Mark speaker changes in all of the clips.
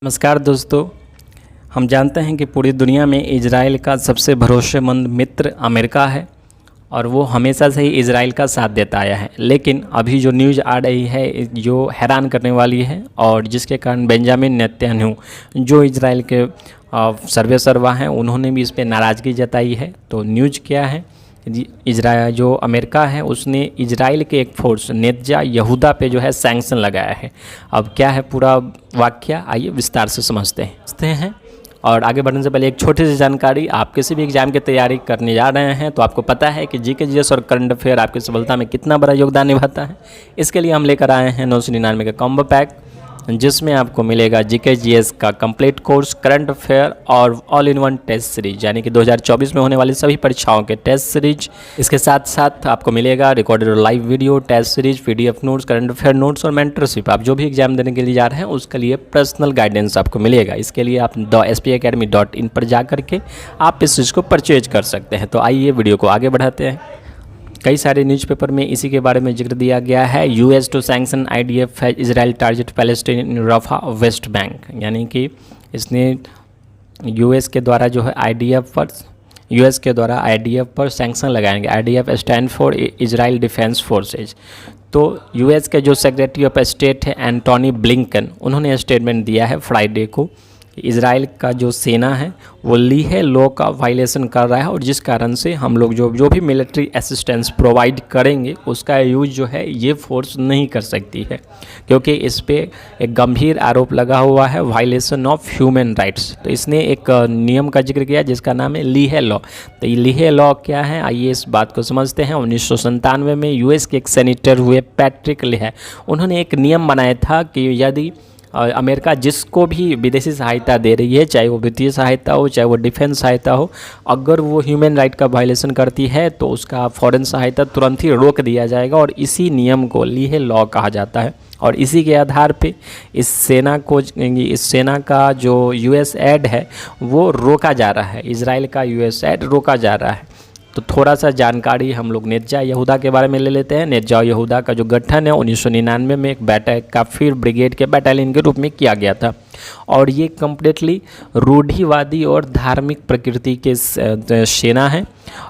Speaker 1: नमस्कार दोस्तों। हम जानते हैं कि पूरी दुनिया में इजराइल का सबसे भरोसेमंद मित्र अमेरिका है और वो हमेशा से ही इजराइल का साथ देता आया है। लेकिन अभी जो न्यूज़ आ रही है जो हैरान करने वाली है और जिसके कारण बेंजामिन नेतन्याहू जो इजराइल के सर्वेसर्वा हैं उन्होंने भी इस पर नाराज़गी जताई है। तो न्यूज़ क्या है, इजराइल जो अमेरिका है उसने इजराइल के एक फोर्स नेतजा यहूदा पे जो है सैंक्शन लगाया है। अब क्या है पूरा वाक़या, आइए विस्तार से समझते हैं। और आगे बढ़ने से पहले एक छोटी सी जानकारी, आप किसी भी एग्जाम की तैयारी करने जा रहे हैं तो आपको पता है कि जीके जीएस और करंट अफेयर आपकी सफलता में कितना बड़ा योगदान निभाता है। इसके लिए हम लेकर आए हैं 999 का कॉम्बो पैक, जिसमें आपको मिलेगा जीके जीएस का कंप्लीट कोर्स, करंट अफेयर और all in one test series, यानी कि 2024 में होने वाली सभी परीक्षाओं के टेस्ट सीरीज। इसके साथ साथ आपको मिलेगा recorded live video, test series, PDF notes, current affair notes और मेंटरशिप। आप जो भी एग्जाम देने के लिए जा रहे हैं उसके लिए पर्सनल गाइडेंस आपको मिलेगा। इसके लिए आप spacademy.in पर जा करके आप इस चीज़ को परचेज कर सकते हैं। तो आइए वीडियो को आगे बढ़ाते हैं। कई सारे न्यूज़पेपर में इसी के बारे में जिक्र दिया गया है। यूएस टू सैंक्शन आईडीएफ है इजराइल टारगेट पैलेस्टीन इन रफा वेस्ट बैंक, यानी कि इसने यूएस के द्वारा जो है आईडीएफ पर सैंक्शन लगाएंगे। IDF stand for Israel defence forces. तो यूएस के जो सेक्रेटरी ऑफ स्टेट है एंटोनी ब्लिंकन, उन्होंने स्टेटमेंट दिया है फ्राइडे को, इजराइल का जो सेना है वो लीहे लॉ का वायलेशन कर रहा है और जिस कारण से हम लोग जो भी मिलिट्री असिस्टेंस प्रोवाइड करेंगे उसका यूज जो है ये फोर्स नहीं कर सकती है, क्योंकि इस पे एक गंभीर आरोप लगा हुआ है वायलेशन ऑफ ह्यूमन राइट्स। तो इसने एक नियम का जिक्र किया जिसका नाम है लीहे लॉ। तो ये लीहे लॉ क्या है, आइए इस बात को समझते हैं। 1997 में यूएस के एक सेनेटर हुए पैट्रिक लीहे, उन्होंने एक नियम बनाया था कि यदि अमेरिका जिसको भी विदेशी सहायता दे रही है, चाहे वो वित्तीय सहायता हो चाहे वो डिफेंस सहायता हो, अगर वो ह्यूमन राइट का वायलेशन करती है तो उसका फॉरेन सहायता तुरंत ही रोक दिया जाएगा। और इसी नियम को लीहे लॉ कहा जाता है और इसी के आधार पे इस सेना का जो यूएस एड है वो रोका जा रहा है, इजराइल का यूएस एड रोका जा रहा है। तो थोड़ा सा जानकारी हम लोग नेतजा यहूदा के बारे में ले लेते हैं। नेतजा यहूदा का जो गठन है 1999 में एक काफिर ब्रिगेड के बैटालियन के रूप में किया गया था और ये कम्प्लीटली रूढ़िवादी और धार्मिक प्रकृति के सेना है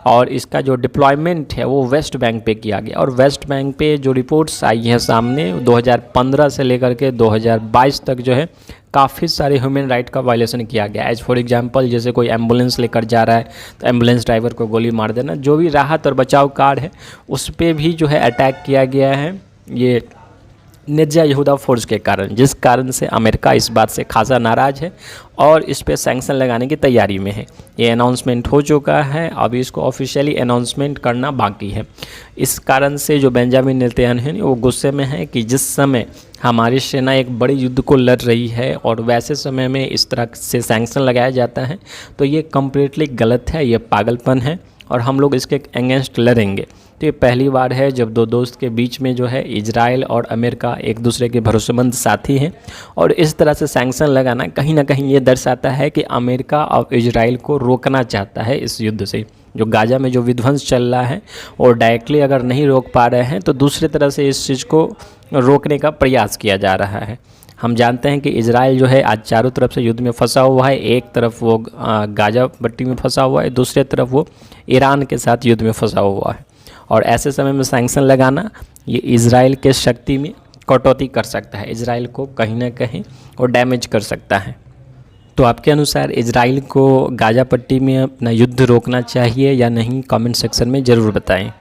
Speaker 1: और इसका जो डिप्लॉयमेंट है वो वेस्ट बैंक पे किया गया। और वेस्ट बैंक पे जो रिपोर्ट्स आई हैं सामने 2015 से लेकर के 2022 तक जो है काफ़ी सारे ह्यूमन राइट का वायलेशन किया गया। एज फॉर एग्जांपल जैसे कोई एम्बुलेंस लेकर जा रहा है तो एम्बुलेंस ड्राइवर को गोली मार देना, जो भी राहत और बचाव कार है उस पर भी जो है अटैक किया गया है ये नेतजा यहूदा फोर्स के कारण, जिस कारण से अमेरिका इस बात से खासा नाराज़ है और इस पे सैंक्शन लगाने की तैयारी में है। ये अनाउंसमेंट हो चुका है, अभी इसको ऑफिशियली अनाउंसमेंट करना बाकी है। इस कारण से जो बेंजामिन नेतन्याहू है वो गुस्से में है कि जिस समय हमारी सेना एक बड़ी युद्ध को लड़ रही है और वैसे समय में इस तरह से सैंक्शन लगाया जाता है तो ये कम्प्लीटली गलत है, ये पागलपन है और हम लोग इसके अगेंस्ट लड़ेंगे। तो ये पहली बार है जब दो दोस्त के बीच में जो है इजराइल और अमेरिका एक दूसरे के भरोसेमंद साथी हैं और इस तरह से सैंक्शन लगाना कहीं ना कहीं ये दर्शाता है कि अमेरिका और इजराइल को रोकना चाहता है इस युद्ध से। जो गाजा में जो विध्वंस चल रहा है और डायरेक्टली अगर नहीं रोक पा रहे हैं तो दूसरी तरह से इस चीज़ को रोकने का प्रयास किया जा रहा है। हम जानते हैं कि इजराइल जो है आज चारों तरफ से युद्ध में फंसा हुआ है। एक तरफ वो गाजा पट्टी में फंसा हुआ है, दूसरे तरफ वो ईरान के साथ युद्ध में फंसा हुआ है और ऐसे समय में सैंक्शन लगाना ये इजराइल के शक्ति में कटौती कर सकता है, इजराइल को कहीं ना कहीं और डैमेज कर सकता है। तो आपके अनुसार इजराइल को गाजा पट्टी में अपना युद्ध रोकना चाहिए या नहीं, कमेंट सेक्शन में ज़रूर बताएं।